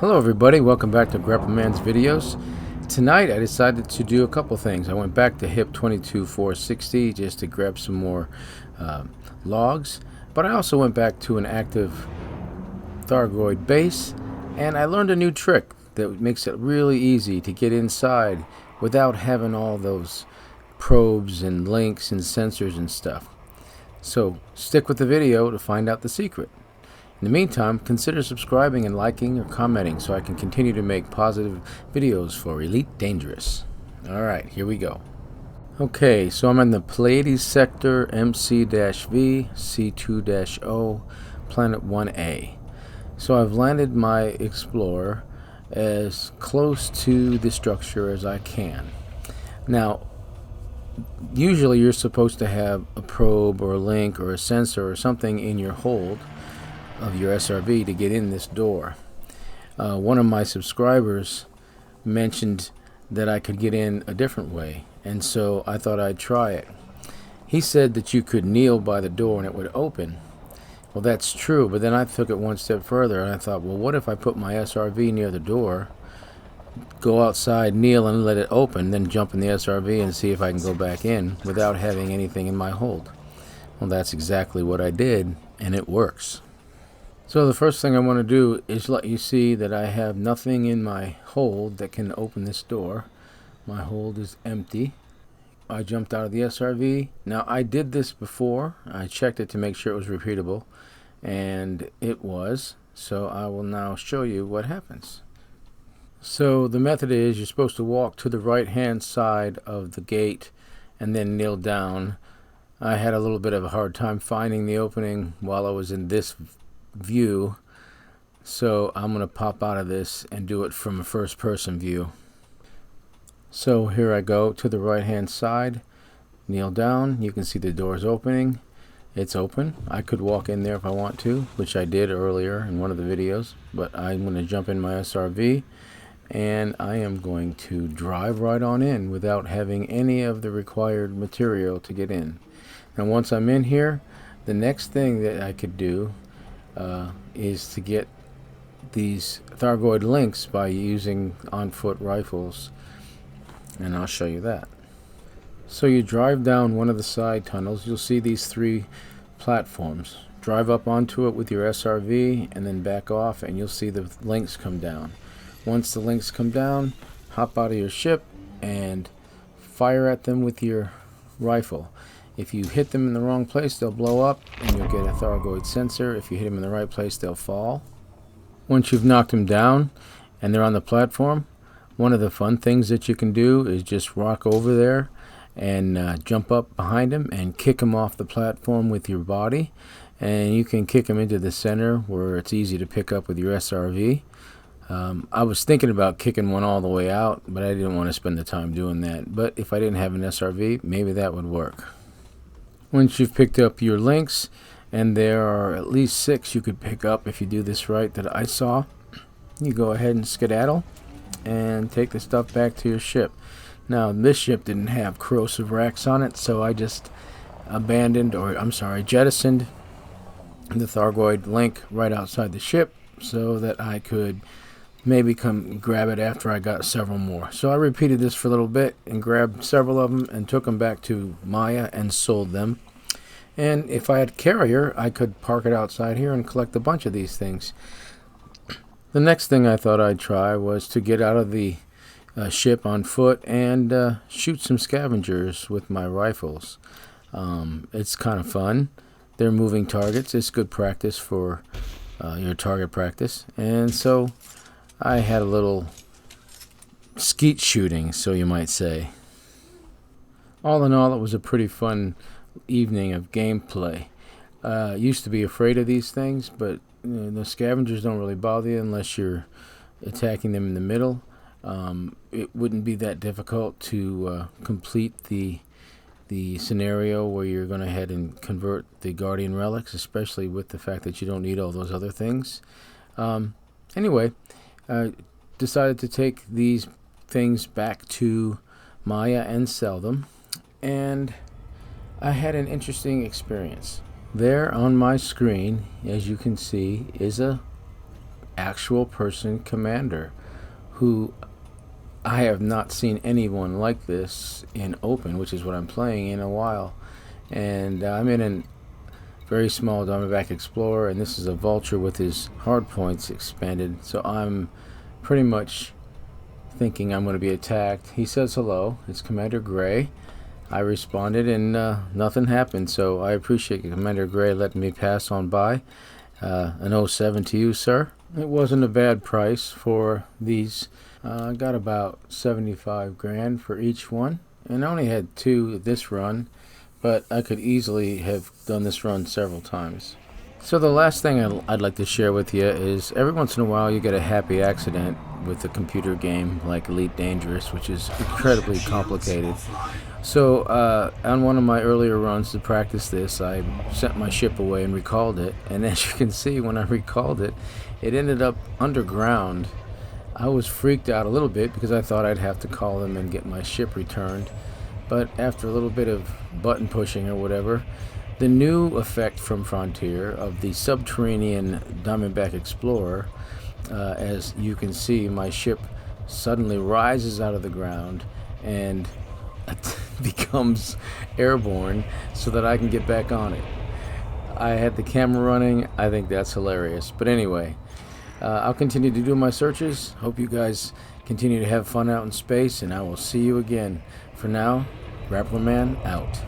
Hello everybody, welcome back to Grapple Man's videos. Tonight I decided to do a couple things. I went back to HIP 22460 just to grab some more logs, but I also went back to an active Thargoid base, and I learned a new trick that makes it really easy to get inside without having all those probes and links and sensors and stuff. So stick with the video to find out the secret. In the meantime, consider subscribing and liking or commenting so I can continue to make positive videos for Elite Dangerous. Alright, here we go. Okay, so I'm in the Pleiades sector MC-V C2-O, planet 1A. So I've landed my Explorer as close to the structure as I can. Now, usually you're supposed to have a probe or a link or a sensor or something in your hold of your SRV to get in this door. One of my subscribers mentioned that I could get in a different way, and so I thought I'd try it. He said that you could kneel by the door and it would open. Well, that's true, but then I took it one step further and I thought, well, what if I put my SRV near the door, go outside, kneel and let it open, then jump in the SRV and see if I can go back in without having anything in my hold. Well, that's exactly what I did, and it works. So the first thing I want to do is let you see that I have nothing in my hold that can open this door. My hold is empty. I jumped out of the SRV. Now, I did this before. I checked it to make sure it was repeatable, and it was. So I will now show you what happens. So the method is you're supposed to walk to the right hand side of the gate and then kneel down. I had a little bit of a hard time finding the opening while I was in this view, so I'm going to pop out of this and do it from a first person view. So here I go to the right hand side, kneel down. You can see the door's opening. It's open. I could walk in there if I want to, which I did earlier in one of the videos, but I'm going to jump in my SRV and I am going to drive right on in without having any of the required material to get in. Now once I'm in here, the next thing that I could do is to get these Thargoid links by using on-foot rifles, and I'll show you that. So you drive down one of the side tunnels. You'll see these three platforms. Drive up onto it with your SRV and then back off and you'll see the links come down. Once the links come down, hop out of your ship and fire at them with your rifle. If you hit them in the wrong place, they'll blow up and you'll get a Thargoid sensor. If you hit them in the right place, they'll fall. Once you've knocked them down and they're on the platform, one of the fun things that you can do is just rock over there and jump up behind them and kick them off the platform with your body. And you can kick them into the center where it's easy to pick up with your SRV. I was thinking about kicking one all the way out, but I didn't want to spend the time doing that. But if I didn't have an SRV, maybe that would work. Once you've picked up your links, and there are at least 6 you could pick up if you do this right that I saw, you go ahead and skedaddle and take the stuff back to your ship. Now this ship didn't have corrosive racks on it, so I just jettisoned the Thargoid link right outside the ship so that I could maybe come grab it after I got several more. So I repeated this for a little bit and grabbed several of them and took them back to Maya and sold them. And if I had a carrier, I could park it outside here and collect a bunch of these things. The next thing I thought I'd try was to get out of the ship on foot and shoot some scavengers with my rifles. It's kind of fun. They're moving targets. It's good practice for your target practice. And so I had a little skeet shooting, so you might say. All in all, it was a pretty fun evening of gameplay. Used to be afraid of these things, but the scavengers don't really bother you unless you're attacking them in the middle. It wouldn't be that difficult to complete the scenario where you're going to head and convert the Guardian relics, especially with the fact that you don't need all those other things. Anyway, I decided to take these things back to Maya and sell them, and I had an interesting experience. There on my screen, as you can see, is a actual person commander who I have not seen anyone like this in open, which is what I'm playing in a while. And I'm in a very small Diamondback Explorer, and this is a Vulture with his hard points expanded. So I'm pretty much thinking I'm going to be attacked. He says hello. It's Commander Gray. I responded, and nothing happened. So I appreciate Commander Gray letting me pass on by. An 07 to you, sir. It wasn't a bad price for these. I got about 75 grand for each one, and I only had 2 this run, but I could easily have done this run several times. So the last thing I'd like to share with you is every once in a while you get a happy accident with a computer game like Elite Dangerous, which is incredibly complicated. So on one of my earlier runs to practice this, I sent my ship away and recalled it, and as you can see, when I recalled it, it ended up underground. I was freaked out a little bit because I thought I'd have to call them and get my ship returned, but after a little bit of button pushing or whatever, the new effect from Frontier of the subterranean Diamondback Explorer, as you can see, my ship suddenly rises out of the ground and becomes airborne so that I can get back on it. I had the camera running. I think that's hilarious. But anyway, I'll continue to do my searches. Hope you guys continue to have fun out in space, and I will see you again. For now, Grappler Man out.